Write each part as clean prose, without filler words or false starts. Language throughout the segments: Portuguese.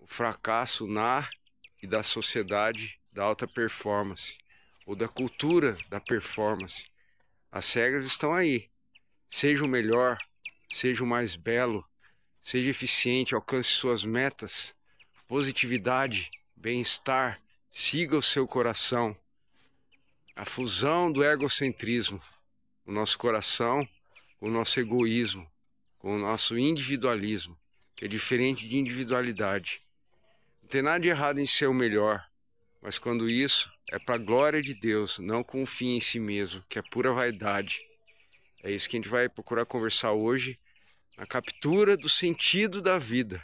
o fracasso na e da sociedade da alta performance, ou da cultura da performance. As regras estão aí. Seja o melhor, seja o mais belo, seja eficiente, alcance suas metas, positividade, bem-estar, siga o seu coração. A fusão do egocentrismo, o nosso coração, com o nosso egoísmo, com o nosso individualismo, que é diferente de individualidade. Não tem nada de errado em ser o melhor, mas quando isso é para a glória de Deus, não com um fim em si mesmo, que é pura vaidade. É isso que a gente vai procurar conversar hoje, na captura do sentido da vida.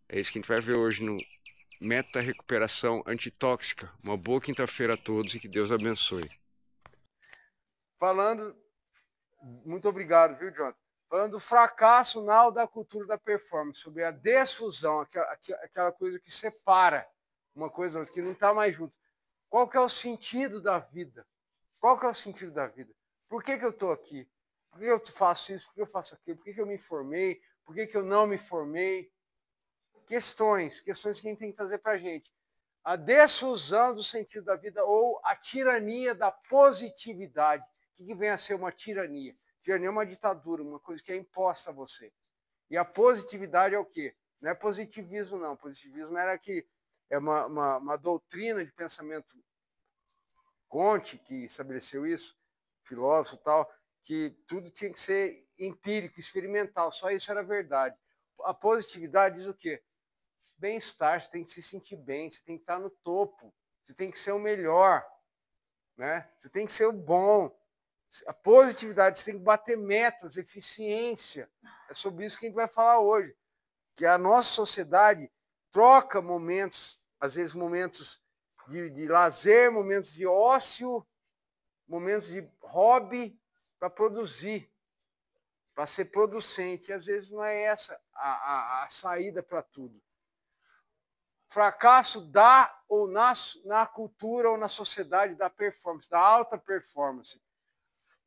É isso que a gente vai ver hoje no Meta Recuperação Antitóxica. Uma boa quinta-feira a todos e que Deus abençoe. Falando, muito obrigado, viu, Jonathan? Falando do fracasso na da cultura da performance, sobre a desfusão, aquela coisa que separa uma coisa que não está mais junto. Qual que é o sentido da vida? Qual que é o sentido da vida? Por que eu estou aqui? Por que eu faço isso? Por que eu faço aquilo? Por que eu me formei? Por que eu não me formei? Questões que a gente tem que fazer para a gente. A desfusão do sentido da vida ou a tirania da positividade. O que vem a ser uma tirania? Tirania é uma ditadura, uma coisa que é imposta a você. E a positividade é o quê? Não é positivismo, não. Positivismo era que é uma doutrina de pensamento Conte, que estabeleceu isso, filósofo e tal, que tudo tinha que ser empírico, experimental, só isso era verdade. A positividade diz o quê? Bem-estar, você tem que se sentir bem, você tem que estar no topo, você tem que ser o melhor, né? Você tem que ser o bom. A positividade, você tem que bater metas, eficiência. É sobre isso que a gente vai falar hoje. Que a nossa sociedade troca momentos, às vezes momentos de lazer, momentos de ócio, momentos de hobby para produzir, para ser producente. E às vezes não é essa a saída para tudo. Fracasso da ou na cultura ou na sociedade da performance, da alta performance.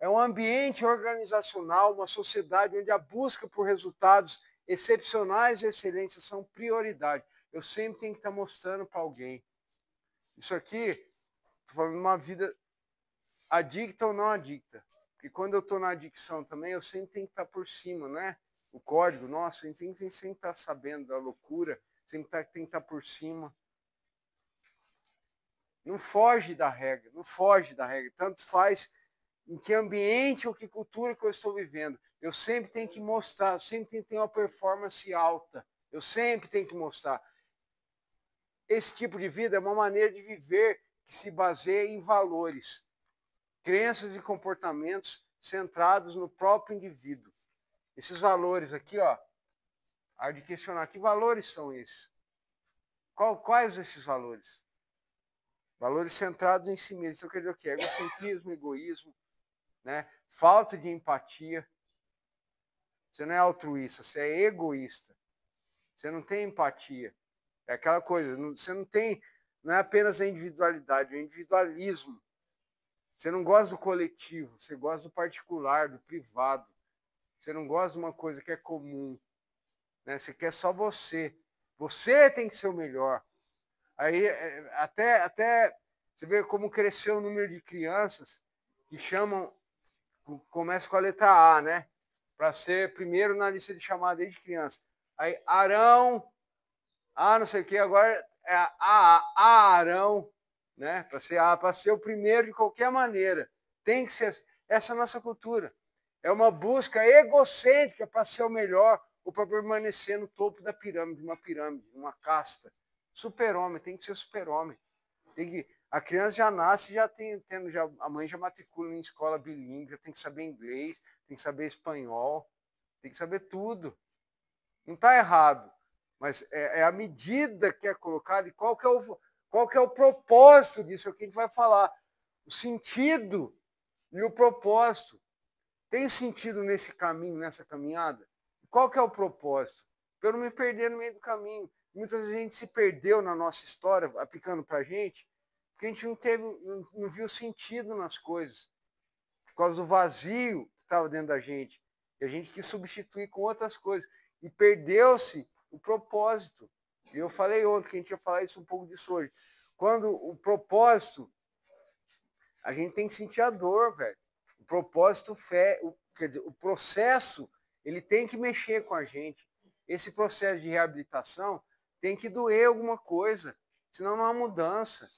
É um ambiente organizacional, uma sociedade onde a busca por resultados excepcionais e excelência são prioridade. Eu sempre tenho que estar mostrando para alguém. Isso aqui, estou falando de uma vida adicta ou não adicta. Porque quando eu estou na adicção também, eu sempre tenho que estar por cima, né? O código nosso, a gente tem que sempre estar sabendo da loucura, sempre tem que estar por cima. Não foge da regra, não foge da regra. Tanto faz em que ambiente ou que cultura que eu estou vivendo. Eu sempre tenho que mostrar, eu sempre tenho que ter uma performance alta. Eu sempre tenho que mostrar. Esse tipo de vida é uma maneira de viver que se baseia em valores, crenças e comportamentos centrados no próprio indivíduo. Esses valores aqui, ó, há de questionar, que valores são esses? Quais esses valores? Valores centrados em si mesmo. Então quer dizer o quê? Egocentrismo, egoísmo, né? Falta de empatia. Você não é altruísta, você é egoísta. Você não tem empatia. É aquela coisa, você não tem, não é apenas a individualidade, é o individualismo. Você não gosta do coletivo, você gosta do particular, do privado. Você não gosta de uma coisa que é comum. Né? Você quer só você. Você tem que ser o melhor. Aí até você vê como cresceu o número de crianças que chamam, começa com a letra A, né? Para ser primeiro na lista de chamada desde criança. Aí Arão, não sei o que, agora é Arão, né? Para ser o primeiro de qualquer maneira. Tem que ser. Essa é a nossa cultura. É uma busca egocêntrica para ser o melhor ou para permanecer no topo da pirâmide, uma casta. Super-homem, tem que ser super-homem. A criança já nasce, a mãe já matricula em escola bilíngue, já tem que saber inglês, tem que saber espanhol, tem que saber tudo. Não está errado, mas é a medida que é colocada e qual que é o propósito disso, é o que a gente vai falar. O sentido e o propósito. Tem sentido nesse caminho, nessa caminhada? Qual que é o propósito? Para eu não me perder no meio do caminho. Muitas vezes a gente se perdeu na nossa história, aplicando para a gente, porque a gente não viu sentido nas coisas. Por causa do vazio que estava dentro da gente. E a gente quis substituir com outras coisas. E perdeu-se o propósito. Eu falei ontem que a gente ia falar isso um pouco disso hoje. Quando o propósito, a gente tem que sentir a dor, velho. O propósito, quer dizer, o processo, ele tem que mexer com a gente. Esse processo de reabilitação tem que doer alguma coisa, senão não há mudança.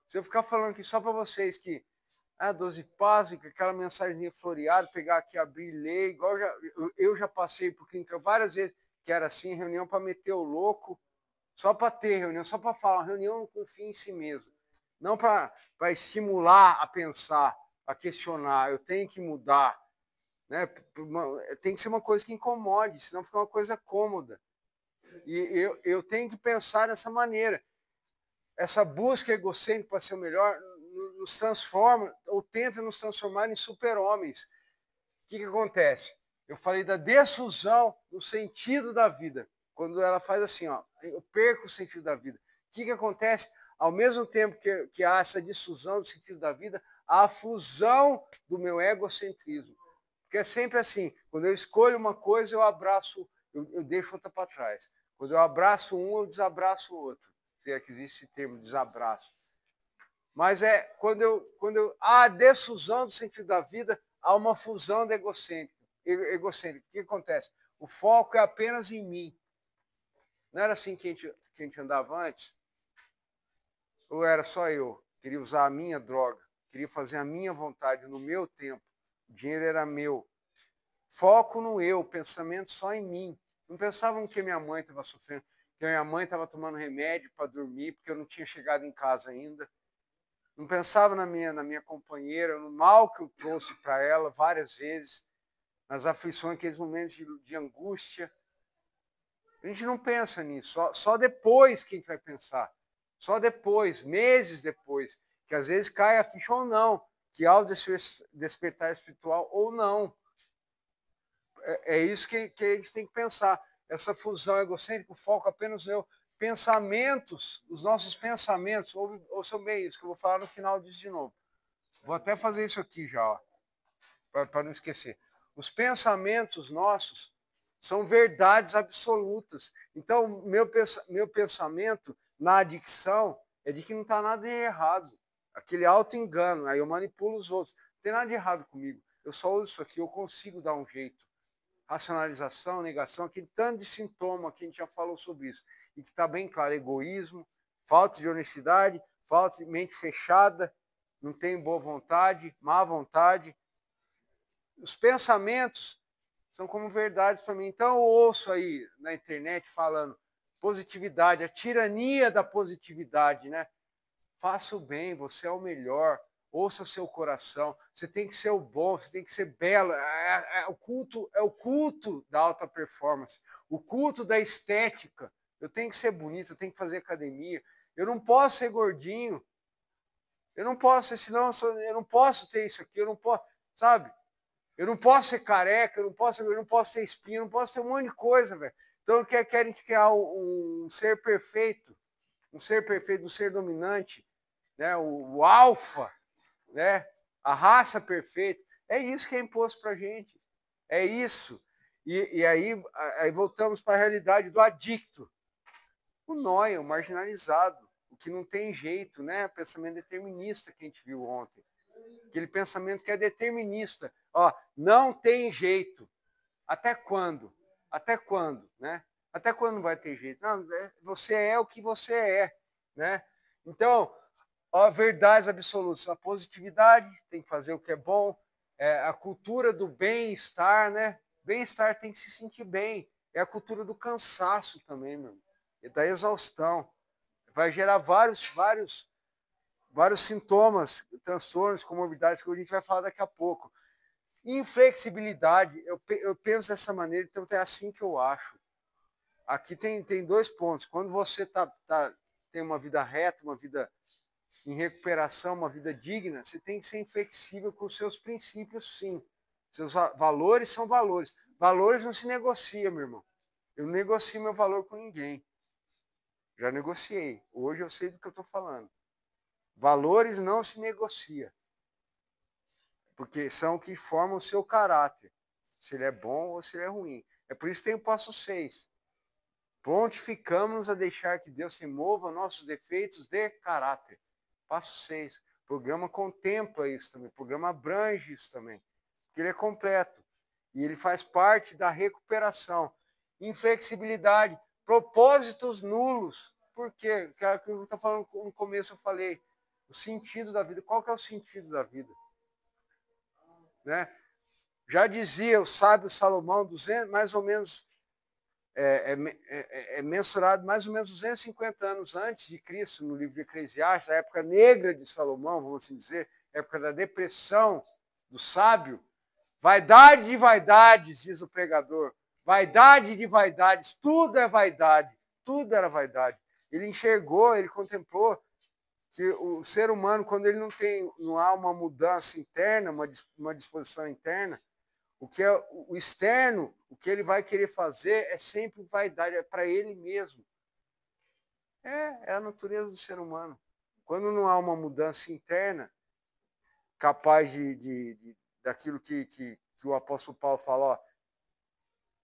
Se eu ficar falando aqui só para vocês que 12 passos, que aquela mensagenzinha floreada, pegar aqui, abrir, ler, igual eu já passei por clínica várias vezes, que era assim, reunião para meter o louco, só para ter reunião, só para falar, reunião com fim em si mesmo. Não para estimular a pensar, a questionar, eu tenho que mudar. Né? Tem que ser uma coisa que incomode, senão fica uma coisa cômoda. E eu tenho que pensar dessa maneira. Essa busca egocêntrica para ser o melhor nos transforma, ou tenta nos transformar em super-homens. O que acontece? Eu falei da desfusão no sentido da vida. Quando ela faz assim, ó, eu perco o sentido da vida. O que acontece? Ao mesmo tempo que há essa difusão do sentido da vida, há a fusão do meu egocentrismo. Porque é sempre assim, quando eu escolho uma coisa, eu abraço, eu deixo outra para trás. Quando eu abraço um, eu desabraço o outro. Se é que existe esse termo, desabraço. Mas é quando há a desfusão do sentido da vida, há uma fusão do egocêntrico. O que acontece? O foco é apenas em mim. Não era assim que a gente andava antes? Ou era só eu? Queria usar a minha droga, queria fazer a minha vontade no meu tempo. O dinheiro era meu. Foco no eu, pensamento só em mim. Não pensavam que minha mãe estava sofrendo, que minha mãe estava tomando remédio para dormir, porque eu não tinha chegado em casa ainda. Não pensava na minha companheira, no mal que eu trouxe para ela várias vezes, nas aflições, aqueles momentos de angústia. A gente não pensa nisso, só depois que a gente vai pensar. Só depois, meses depois, que às vezes cai a ficha ou não, que há o despertar espiritual ou não. É isso que a gente tem que pensar. Essa fusão egocêntrica, o foco apenas no eu. Pensamentos, os nossos pensamentos, ouçam bem isso, que eu vou falar no final disso de novo. Vou até fazer isso aqui já, para não esquecer. Os pensamentos nossos são verdades absolutas. Então, meu pensamento na adicção é de que não está nada de errado. Aquele auto-engano, aí eu manipulo os outros. Não tem nada de errado comigo. Eu só uso isso aqui, eu consigo dar um jeito. Racionalização, negação, aquele tanto de sintoma que a gente já falou sobre isso. E que está bem claro, egoísmo, falta de honestidade, falta de mente fechada, não tem boa vontade, má vontade. Os pensamentos são como verdades para mim. Então eu ouço aí na internet falando positividade, a tirania da positividade, né? Faça o bem, você é o melhor. Ouça o seu coração. Você tem que ser o bom, você tem que ser belo. É o culto da alta performance, o culto da estética. Eu tenho que ser bonito, eu tenho que fazer academia. Eu não posso ser gordinho. Eu não posso, senão eu não posso ter isso aqui, eu não posso, sabe? Eu não posso ser careca, eu não posso ter espinha, eu não posso ter um monte de coisa, velho. Então querem criar um ser perfeito, um ser dominante, né? O alfa, né? A raça perfeita. É isso que é imposto pra gente. É isso. E aí voltamos para a realidade do adicto. O nóia, o marginalizado, o que não tem jeito, né? Pensamento determinista que a gente viu ontem. Aquele pensamento que é determinista. Ó, não tem jeito. Até quando? Até quando, né? Até quando vai ter jeito? Não, você é o que você é, né? Então, ó, verdades absolutas. A positividade, tem que fazer o que é bom. A cultura do bem-estar, né? Bem-estar tem que se sentir bem. É a cultura do cansaço também, meu. E da exaustão. Vai gerar vários sintomas, transtornos, comorbidades que a gente vai falar daqui a pouco. Inflexibilidade, eu penso dessa maneira, então é assim que eu acho. Aqui tem dois pontos. Quando você tem uma vida reta, uma vida em recuperação, uma vida digna, você tem que ser inflexível com os seus princípios, sim. Seus valores são valores. Valores não se negocia, meu irmão. Eu não negocio meu valor com ninguém. Já negociei. Hoje eu sei do que eu estou falando. Valores não se negocia. Porque são o que formam o seu caráter. Se ele é bom ou se ele é ruim. É por isso que tem o passo 6. Prontificamos-nos a deixar que Deus remova nossos defeitos de caráter. Passo 6. O programa contempla isso também, o programa abrange isso também, porque ele é completo. E ele faz parte da recuperação. Inflexibilidade, propósitos nulos. Por quê? O que eu estou falando no começo, eu falei. O sentido da vida. Qual que é o sentido da vida? Né? Já dizia o sábio Salomão, 200, mais ou menos, mensurado mais ou menos 250 anos antes de Cristo, no livro de Eclesiastes, a época negra de Salomão, vamos assim dizer, época da depressão do sábio. Vaidade de vaidades, diz o pregador. Vaidade de vaidades, tudo é vaidade, tudo era vaidade. Ele enxergou, ele contemplou que o ser humano, quando ele não há uma mudança interna, uma disposição interna, o que é o externo, o que ele vai querer fazer é sempre vaidade, é para ele mesmo. É a natureza do ser humano. Quando não há uma mudança interna, capaz daquilo que o apóstolo Paulo fala, ó,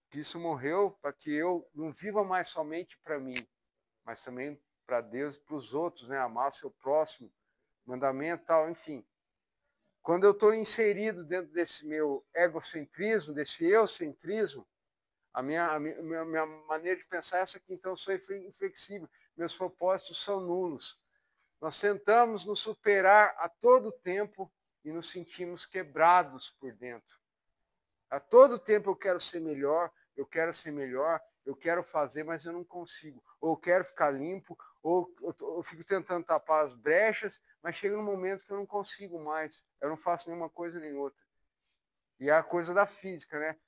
que isso morreu para que eu não viva mais somente para mim, mas também para Deus e para os outros, né? Amar o seu próximo, mandamento, tal, enfim. Quando eu estou inserido dentro desse meu egocentrismo, desse eucentrismo, a minha maneira de pensar é essa aqui, então eu sou inflexível, meus propósitos são nulos. Nós tentamos nos superar a todo tempo e nos sentimos quebrados por dentro. A todo tempo eu quero ser melhor, eu quero fazer, mas eu não consigo. Ou eu quero ficar limpo, ou eu fico tentando tapar as brechas, mas chega um momento que eu não consigo mais. Eu não faço nenhuma coisa nem outra. E é a coisa da física, né?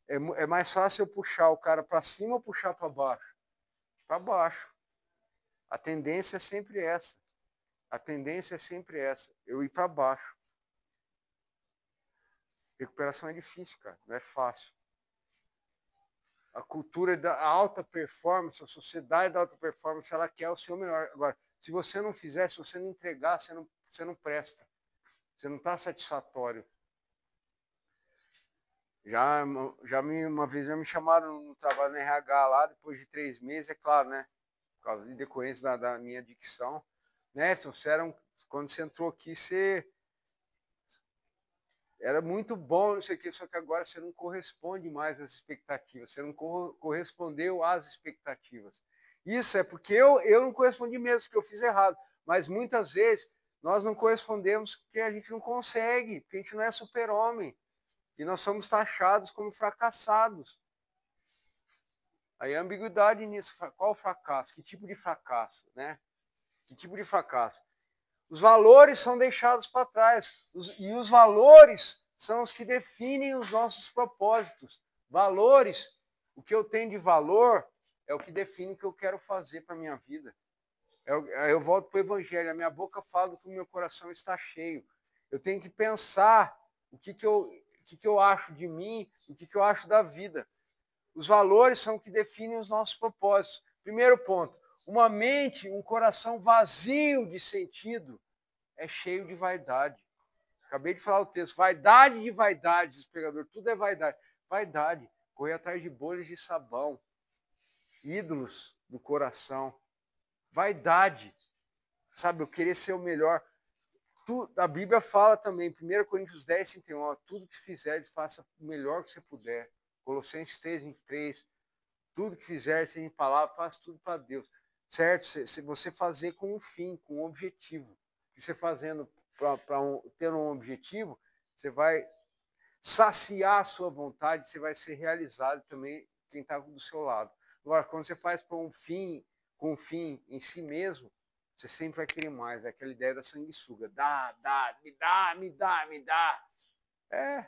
É mais fácil eu puxar o cara para cima ou puxar para baixo? Para baixo. A tendência é sempre essa. A tendência é sempre essa. Eu ir para baixo. Recuperação é difícil, cara. Não é fácil. A cultura da alta performance, a sociedade da alta performance, ela quer o seu melhor. Agora, se você não fizer, se você não entregar, você não presta. Você não está satisfatório. Uma vez me chamaram no trabalho no RH lá, depois de 3 meses, é claro, né? Por causa de decorrência da minha dicção. Né, quando você entrou aqui, você era muito bom, não sei o quê, só que agora você não corresponde mais às expectativas, você não correspondeu às expectativas. Isso é porque eu não correspondi mesmo, porque eu fiz errado. Mas muitas vezes nós não correspondemos porque a gente não consegue, porque a gente não é super-homem. E nós somos taxados como fracassados. Aí a ambiguidade nisso, qual o fracasso? Que tipo de fracasso? Né? Que tipo de fracasso? Os valores são deixados para trás. E os valores são os que definem os nossos propósitos. Valores, o que eu tenho de valor é o que define o que eu quero fazer para a minha vida. Eu volto para o Evangelho, a minha boca fala do que o meu coração está cheio. Eu tenho que pensar o que eu acho de mim, o que eu acho da vida. Os valores são o que definem os nossos propósitos. Primeiro ponto, uma mente, um coração vazio de sentido é cheio de vaidade. Acabei de falar o texto, vaidade de vaidades, diz o pregador, tudo é vaidade. Vaidade, correr atrás de bolhas de sabão, ídolos do coração. Vaidade, sabe, eu querer ser o melhor. A Bíblia fala também, 1 Coríntios 10, 31, ó, tudo que fizer, faça o melhor que você puder. Colossenses 3, 23, tudo que fizer, seja em palavra, faça tudo para Deus. Certo? Se você fazer com um fim, com um objetivo. Você fazendo para ter um objetivo, você vai saciar a sua vontade, você vai ser realizado também quem está do seu lado. Agora, quando você faz para um fim, com um fim em si mesmo, você sempre vai querer mais. É aquela ideia da sanguessuga. Dá, me dá, me dá, me dá. É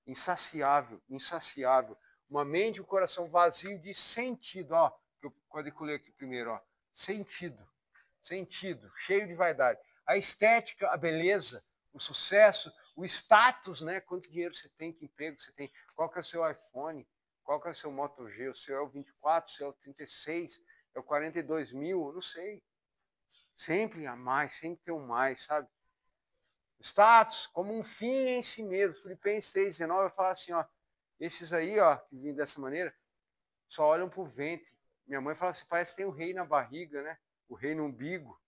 insaciável, insaciável. Uma mente e um coração vazio de sentido. Ó, que eu quadriculei aqui primeiro. Ó, sentido, sentido, cheio de vaidade. A estética, a beleza, o sucesso, o status, né? Quanto dinheiro você tem, que emprego você tem, qual que é o seu iPhone, qual que é o seu Moto G, o seu é o 24, o seu é o 36, é o 42 mil, eu não sei. Sempre a mais, sempre ter o mais, sabe? Status como um fim em si mesmo. Filipenses 3,19 vai falar assim, ó, esses aí, ó, que vêm dessa maneira, só olham para o ventre, Minha mãe fala assim, parece que tem um rei na barriga, né? O rei no umbigo.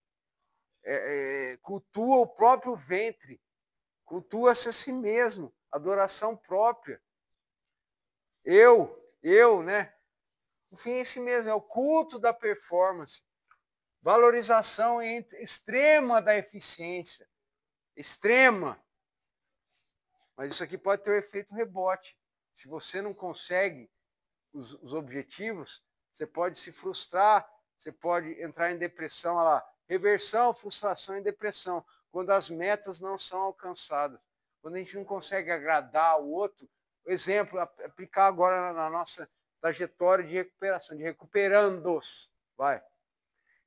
Cultua o próprio ventre. Cultua-se a si mesmo. Adoração própria. Eu, né? Enfim, é esse mesmo, é o culto da performance. Valorização extrema da eficiência. Extrema. Mas isso aqui pode ter um efeito rebote. Se você não consegue os objetivos, você pode se frustrar, você pode entrar em depressão. Olha lá, reversão, frustração e depressão, quando as metas não são alcançadas. Quando a gente não consegue agradar o outro, exemplo, aplicar agora na nossa trajetória de recuperação, de recuperandos. Vai.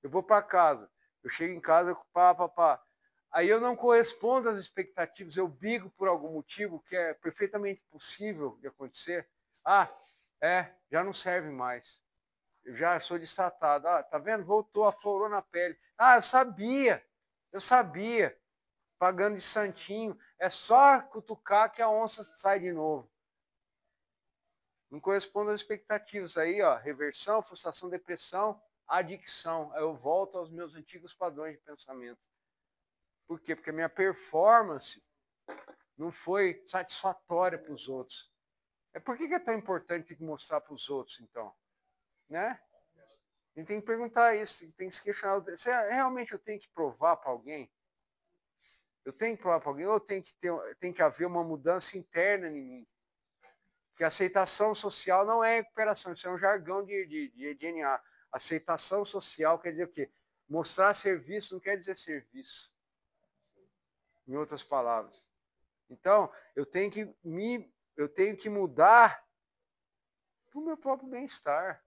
Eu vou para casa, eu chego em casa, pá. Aí eu não correspondo às expectativas, eu brigo por algum motivo que é perfeitamente possível de acontecer. Já não serve mais. Eu já sou destratado. Tá vendo? Voltou, aflorou na pele. Eu sabia. Pagando de santinho. É só cutucar que a onça sai de novo. Não corresponde às expectativas. Aí, ó, reversão, frustração, depressão, adicção. Aí eu volto aos meus antigos padrões de pensamento. Por quê? Porque a minha performance não foi satisfatória para os outros. Por que é tão importante ter que mostrar para os outros, então? Né? A gente tem que perguntar isso, tem que se questionar. Realmente eu tenho que provar para alguém? Eu tenho que provar para alguém? Ou tem que haver uma mudança interna em mim? Porque aceitação social não é recuperação, isso é um jargão de DNA. Aceitação social quer dizer o quê? Mostrar serviço não quer dizer serviço. Em outras palavras. Então, eu tenho que mudar para o meu próprio bem-estar.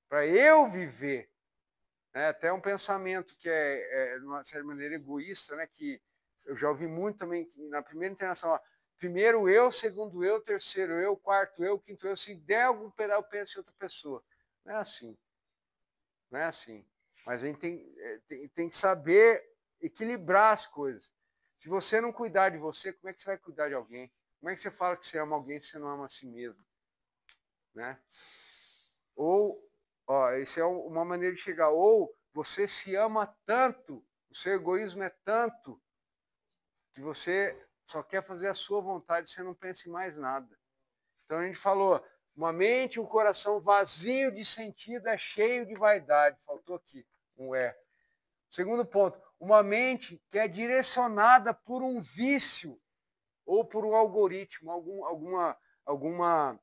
Para eu viver. Até um pensamento que de uma certa maneira, egoísta, né? Que eu já ouvi muito também na primeira internação. Primeiro eu, segundo eu, terceiro eu, quarto eu, quinto eu. Se der algum pedaço, eu penso em outra pessoa. Não é assim. Não é assim. Mas a gente tem que saber equilibrar as coisas. Se você não cuidar de você, como é que você vai cuidar de alguém? Como é que você fala que você ama alguém se você não ama a si mesmo? Né? Ou, isso é uma maneira de chegar. Ou você se ama tanto, o seu egoísmo é tanto, que você só quer fazer a sua vontade, você não pensa em mais nada. Então a gente falou, uma mente, um coração vazio de sentido é cheio de vaidade. Faltou aqui um é. Segundo ponto, uma mente que é direcionada por um vício ou por um algoritmo, alguma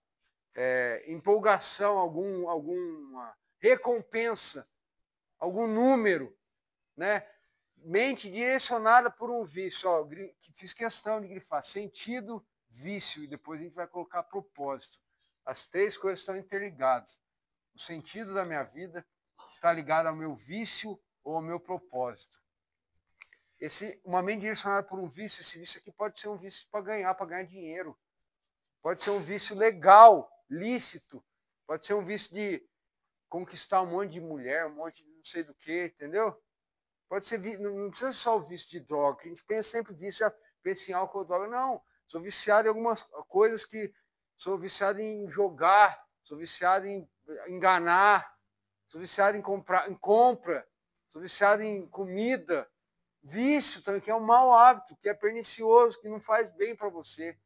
empolgação, alguma recompensa, algum número, né? Mente direcionada por um vício. Fiz questão de grifar sentido, vício, e depois a gente vai colocar propósito. As três coisas estão interligadas. O sentido da minha vida está ligado ao meu vício ou ao meu propósito. Uma mente direcionada por um vício, esse vício aqui pode ser um vício para ganhar dinheiro. Pode ser um vício legal, lícito. Pode ser um vício de conquistar um monte de mulher, um monte de não sei do que, entendeu? Pode ser, não precisa ser só o vício de droga. A gente pensa sempre vício, pensa em álcool ou droga. Não, sou viciado em algumas coisas sou viciado em jogar, sou viciado em enganar, sou viciado em compra, sou viciado em comida. Vício também, que é um mau hábito, que é pernicioso, que não faz bem para você,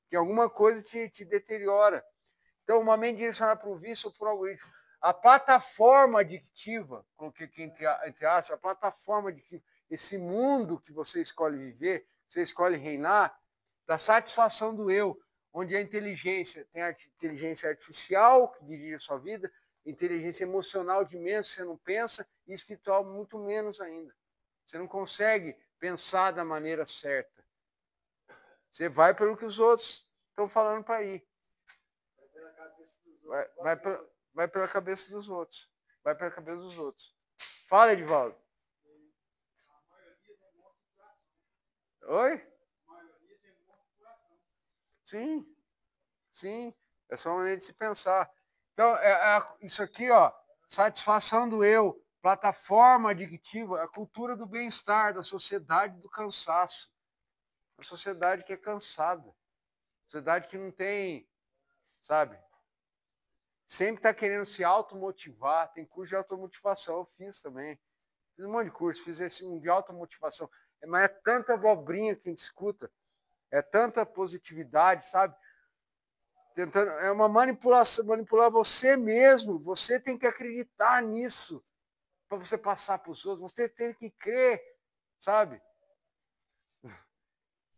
que alguma coisa te deteriora. Então, uma mente direcionada para o vício ou por algoritmo. A plataforma adictiva, coloquei aqui entre aspas, a plataforma adictiva, esse mundo que você escolhe viver, você escolhe reinar, da satisfação do eu, onde a inteligência, tem a inteligência artificial, que dirige a sua vida, inteligência emocional de menos, você não pensa, e espiritual muito menos ainda. Você não consegue pensar da maneira certa. Você vai pelo que os outros estão falando para ir. Vai pela cabeça dos outros. Vai pela cabeça dos outros. Fala, Edivaldo. Oi? Sim, sim. É só uma maneira de se pensar. Então, isso aqui, satisfação do eu, plataforma adictiva, a cultura do bem-estar, da sociedade do cansaço. Uma sociedade que é cansada. Sociedade que não tem, sabe? Sempre está querendo se automotivar. Tem curso de automotivação, eu fiz também. Fiz um monte de curso, fiz esse um de automotivação. Mas é tanta abobrinha que a gente escuta, é tanta positividade, sabe? Tentando, é uma manipulação, manipular você mesmo. Você tem que acreditar nisso para você passar para os outros. Você tem que crer, sabe?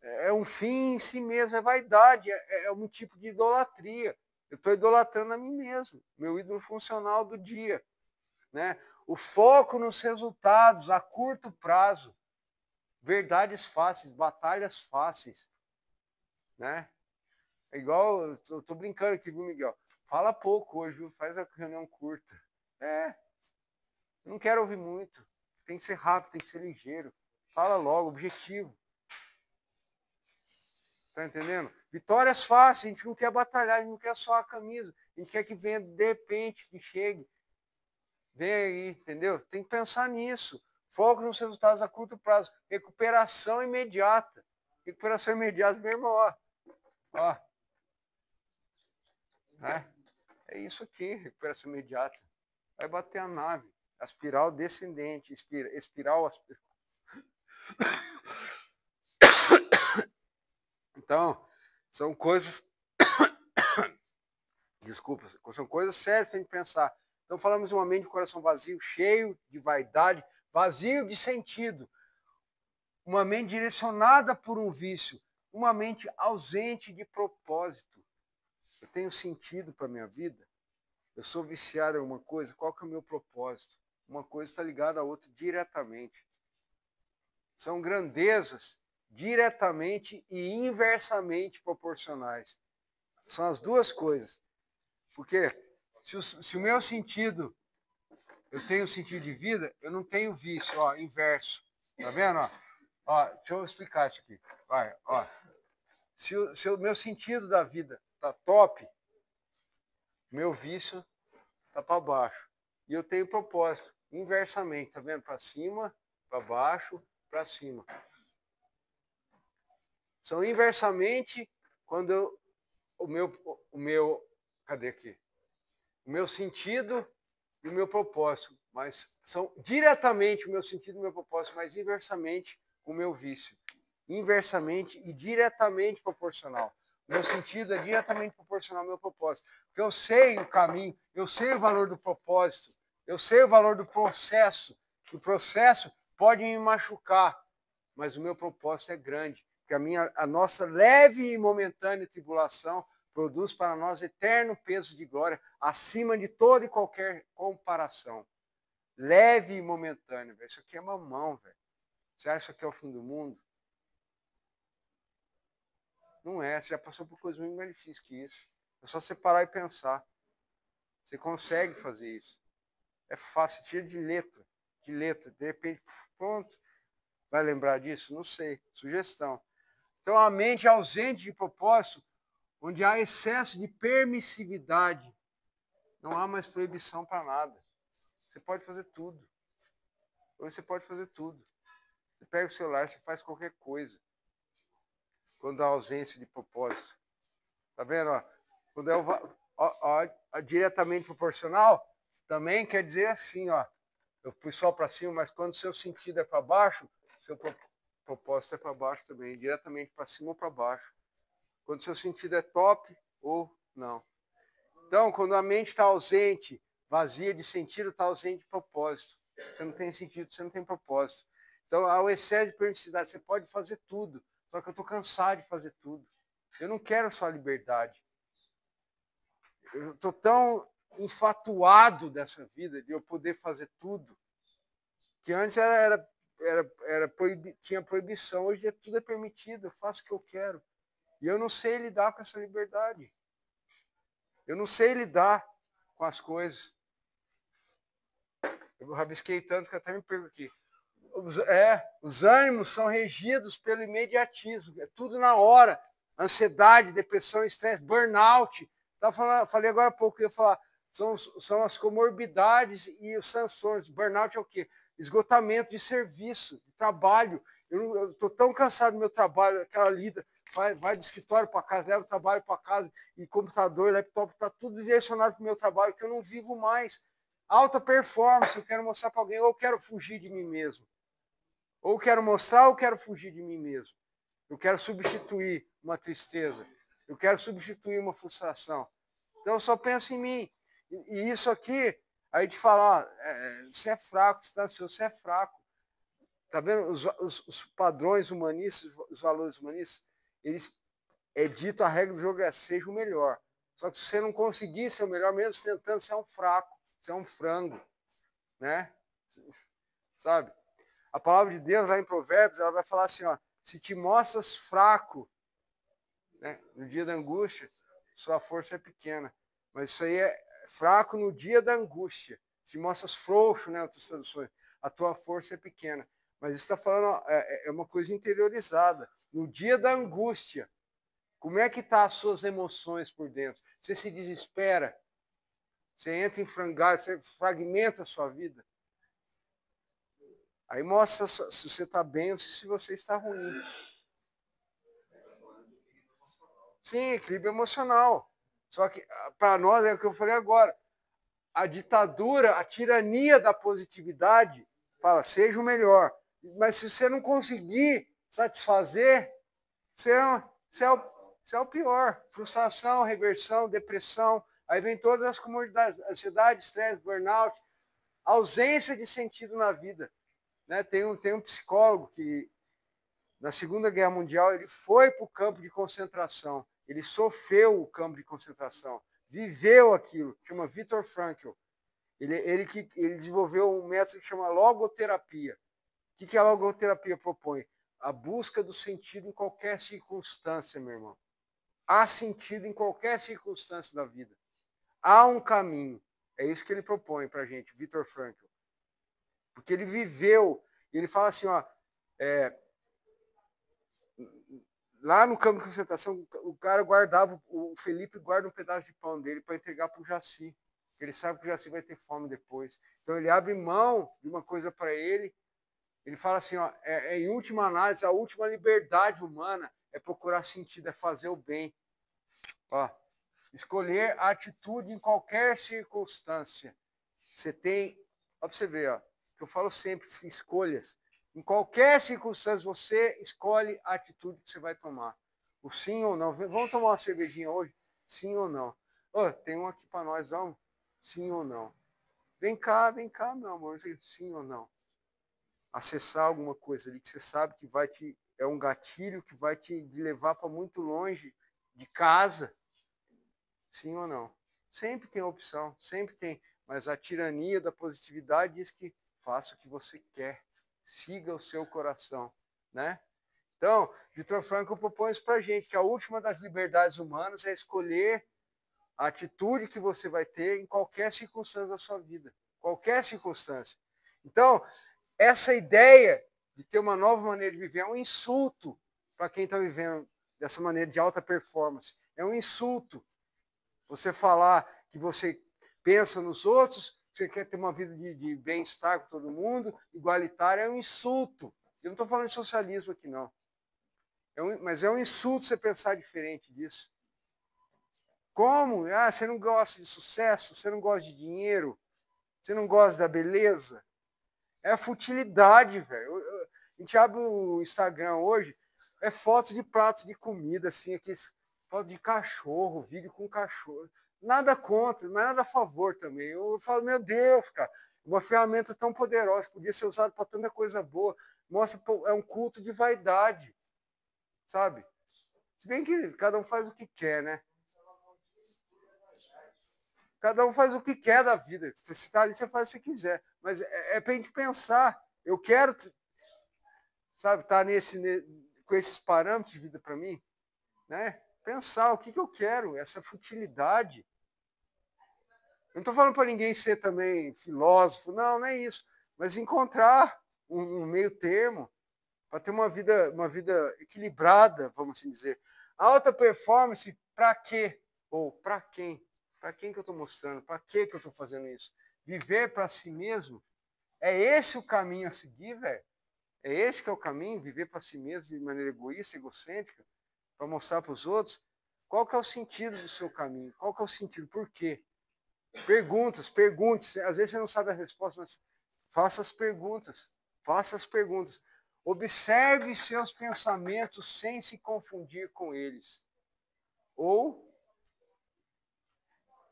É um fim em si mesmo, é vaidade, é um tipo de idolatria. Eu estou idolatrando a mim mesmo, meu ídolo funcional do dia, né? O foco nos resultados a curto prazo, verdades fáceis, batalhas fáceis, né? É igual, eu tô brincando aqui, viu, Miguel? Fala pouco hoje, viu? Faz a reunião curta. Não quero ouvir muito. Tem que ser rápido, tem que ser ligeiro. Fala logo, objetivo. Tá entendendo? Vitórias fáceis, a gente não quer batalhar, a gente não quer só a camisa. A gente quer que venha de repente, que chegue. Vem aí, entendeu? Tem que pensar nisso. Foco nos resultados a curto prazo. Recuperação imediata. Recuperação imediata, meu irmão, ó. É isso aqui, recuperação imediata. Vai bater a nave. Espiral descendente. Espiral. Então, são coisas. Desculpa, são coisas sérias para a gente pensar. Então, falamos de uma mente de coração vazio, cheio de vaidade, vazio de sentido. Uma mente direcionada por um vício. Uma mente ausente de propósito. Eu tenho sentido para a minha vida? Eu sou viciado em alguma coisa? Qual que é o meu propósito? Uma coisa está ligada à outra diretamente. São grandezas diretamente e inversamente proporcionais. São as duas coisas. Porque se o meu sentido, eu tenho sentido de vida, eu não tenho vício, ó, inverso. Tá vendo? Ó, deixa eu explicar isso aqui. Vai, ó. Se o meu sentido da vida tá top, meu vício tá para baixo. E eu tenho propósito, inversamente, tá vendo? Para cima, para baixo, para cima. São inversamente quando o meu, cadê aqui? O meu sentido e o meu propósito, mas são diretamente o meu sentido e o meu propósito, mas inversamente o meu vício. Inversamente e diretamente proporcional. O meu sentido é diretamente proporcional ao meu propósito. Porque eu sei o caminho, eu sei o valor do propósito, eu sei o valor do processo. O processo pode me machucar, mas o meu propósito é grande. Porque a nossa leve e momentânea tribulação produz para nós eterno peso de glória, acima de toda e qualquer comparação. Leve e momentâneo, velho. Isso aqui é mamão, velho. Você acha que isso aqui é o fim do mundo? Não é, você já passou por coisas muito mais difíceis que isso. É só você parar e pensar. Você consegue fazer isso. É fácil, tira de letra, de repente, pronto. Vai lembrar disso? Não sei. Sugestão. Então, a mente ausente de propósito, onde há excesso de permissividade, não há mais proibição para nada. Você pode fazer tudo. Hoje você pode fazer tudo. Você pega o celular, você faz qualquer coisa. Quando há ausência de propósito. Tá vendo? Ó? Quando é diretamente proporcional, também quer dizer assim, ó. Eu fui só para cima, mas quando o seu sentido é para baixo, seu propósito é para baixo também, diretamente para cima ou para baixo. Quando o seu sentido é top ou não. Então, quando a mente está ausente, vazia de sentido, está ausente de propósito. Você não tem sentido, você não tem propósito. Então, ao excesso de permissividade, você pode fazer tudo, só que eu estou cansado de fazer tudo. Eu não quero só a liberdade. Eu estou tão enfatuado dessa vida, de eu poder fazer tudo, que antes tinha proibição, hoje tudo é permitido, eu faço o que eu quero. E eu não sei lidar com essa liberdade. Eu não sei lidar com as coisas. Eu rabisquei tanto que até me perguntei. Os ânimos são regidos pelo imediatismo, é tudo na hora. Ansiedade, depressão, estresse, burnout. Falei agora há pouco, eu ia falar, são as comorbidades e os transtornos. Burnout é o quê? Esgotamento de serviço, de trabalho. Eu estou tão cansado do meu trabalho, aquela lida, vai do escritório para casa, leva o trabalho para casa, e computador, laptop, está tudo direcionado para o meu trabalho, que eu não vivo mais. Alta performance, eu quero mostrar para alguém, ou eu quero fugir de mim mesmo. Ou quero mostrar, ou quero fugir de mim mesmo. Eu quero substituir uma tristeza. Eu quero substituir uma frustração. Então eu só penso em mim. E isso aqui, aí te falar, você é fraco, você está ansioso, você é fraco. Tá vendo? Os padrões humanistas, os valores humanistas, eles é dito, a regra do jogo é seja o melhor. Só que se você não conseguir ser o melhor, mesmo tentando, você é um fraco, você é um frango, né? Sabe? A palavra de Deus lá em Provérbios, ela vai falar assim, ó, se te mostras fraco, né, no dia da angústia, sua força é pequena. Mas isso aí é fraco no dia da angústia. Se mostras frouxo, né, outras traduções, a tua força é pequena. Mas isso está falando, ó, é uma coisa interiorizada. No dia da angústia, como é que estão as suas emoções por dentro? Você se desespera, você entra em frangalho, você fragmenta a sua vida. Aí mostra se você está bem ou se você está ruim. Sim, equilíbrio emocional. Só que para nós é o que eu falei agora. A ditadura, a tirania da positividade fala, seja o melhor. Mas se você não conseguir satisfazer, você é o pior. Frustração, reversão, depressão. Aí vem todas as comorbidades, ansiedade, estresse, burnout, ausência de sentido na vida. Né? Tem um psicólogo que, na Segunda Guerra Mundial, ele foi para o campo de concentração. Ele sofreu o campo de concentração. Viveu aquilo. Chama Viktor Frankl. Ele desenvolveu um método que chama logoterapia. O que a logoterapia propõe? A busca do sentido em qualquer circunstância, meu irmão. Há sentido em qualquer circunstância da vida. Há um caminho. É isso que ele propõe para a gente, Viktor Frankl. Porque ele viveu, e ele fala assim, ó, lá no campo de concentração, o cara guardava, o Felipe guarda um pedaço de pão dele para entregar para o Jaci. Ele sabe que o Jaci vai ter fome depois. Então ele abre mão de uma coisa para ele. Ele fala assim, ó, em última análise, a última liberdade humana é procurar sentido, é fazer o bem. Ó, escolher a atitude em qualquer circunstância. Você tem, ó, para você ver, ó, que eu falo sempre, escolhas. Em qualquer circunstância, você escolhe a atitude que você vai tomar. O sim ou não. Vamos tomar uma cervejinha hoje? Sim ou não? Oh, tem um aqui para nós, vamos? Sim ou não? Vem cá, meu amor. Sim ou não? Acessar alguma coisa ali que você sabe que vai te... É um gatilho que vai te levar para muito longe de casa. Sim ou não? Sempre tem opção, sempre tem. Mas a tirania da positividade diz que faça o que você quer. Siga o seu coração, né? Então, Viktor Frankl propõe isso para a gente, que a última das liberdades humanas é escolher a atitude que você vai ter em qualquer circunstância da sua vida. Qualquer circunstância. Então, essa ideia de ter uma nova maneira de viver é um insulto para quem está vivendo dessa maneira de alta performance. É um insulto você falar que você pensa nos outros, que você quer ter uma vida de bem-estar com todo mundo, igualitária, é um insulto. Eu não estou falando de socialismo aqui, não. Mas é um insulto você pensar diferente disso. Como? Ah, você não gosta de sucesso, você não gosta de dinheiro, você não gosta da beleza. É a futilidade, velho. A gente abre o Instagram hoje, é fotos de pratos de comida, assim, aqui, foto de cachorro, vídeo com cachorro. Nada contra, mas nada a favor também. Eu falo, meu Deus, cara, uma ferramenta tão poderosa, podia ser usada para tanta coisa boa. Mostra, é um culto de vaidade, sabe? Se bem que cada um faz o que quer, né? Cada um faz o que quer da vida. Você está ali, você faz o que você quiser. Mas para a gente pensar. Eu quero, sabe, estar com esses parâmetros de vida para mim, né? Pensar o que eu quero, essa futilidade. Eu não estou falando para ninguém ser também filósofo, não é isso. Mas encontrar um meio termo para ter uma vida equilibrada, vamos assim dizer. Alta performance, para quê? Ou para quem? Para quem que eu estou mostrando? Para que eu estou fazendo isso? Viver para si mesmo? É esse o caminho a seguir, velho? É esse que é o caminho? Viver para si mesmo de maneira egoísta, egocêntrica? para mostrar para os outros, qual que é o sentido do seu caminho? Qual que é o sentido? Por quê? Perguntas, pergunte. Às vezes você não sabe a resposta, mas faça as perguntas. Faça as perguntas. Observe seus pensamentos sem se confundir com eles. Ou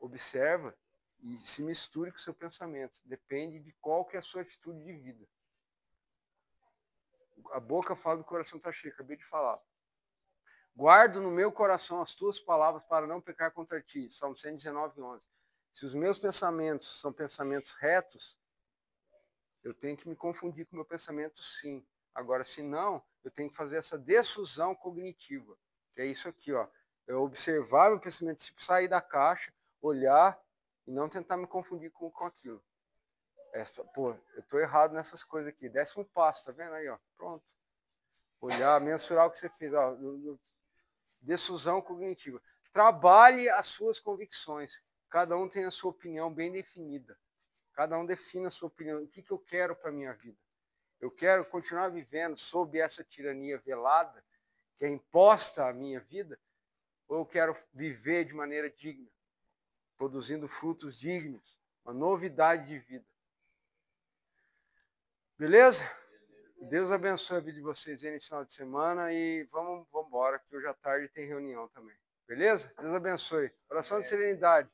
observa e se misture com o seu pensamento. Depende de qual que é a sua atitude de vida. A boca fala do coração está cheio, acabei de falar. Guardo no meu coração as tuas palavras para não pecar contra ti. Salmo 119, 11. Se os meus pensamentos são pensamentos retos, eu tenho que me confundir com o meu pensamento, sim. Agora, se não, eu tenho que fazer essa desfusão cognitiva, que é isso aqui, ó. Eu observar meu pensamento, tipo, sair da caixa, olhar e não tentar me confundir com aquilo. Pô, eu tô errado nessas coisas aqui. 10º passo, tá vendo aí, ó? Pronto. Olhar, mensurar o que você fez, ó. Desfusão cognitiva. Trabalhe as suas convicções. Cada um tem a sua opinião bem definida. Cada um define a sua opinião. O que eu quero para a minha vida? Eu quero continuar vivendo sob essa tirania velada que é imposta à minha vida? Ou eu quero viver de maneira digna, produzindo frutos dignos, uma novidade de vida? Beleza? Deus abençoe a vida de vocês aí nesse final de semana e vamos embora, que hoje à tarde tem reunião também. Beleza? Deus abençoe. Oração de serenidade.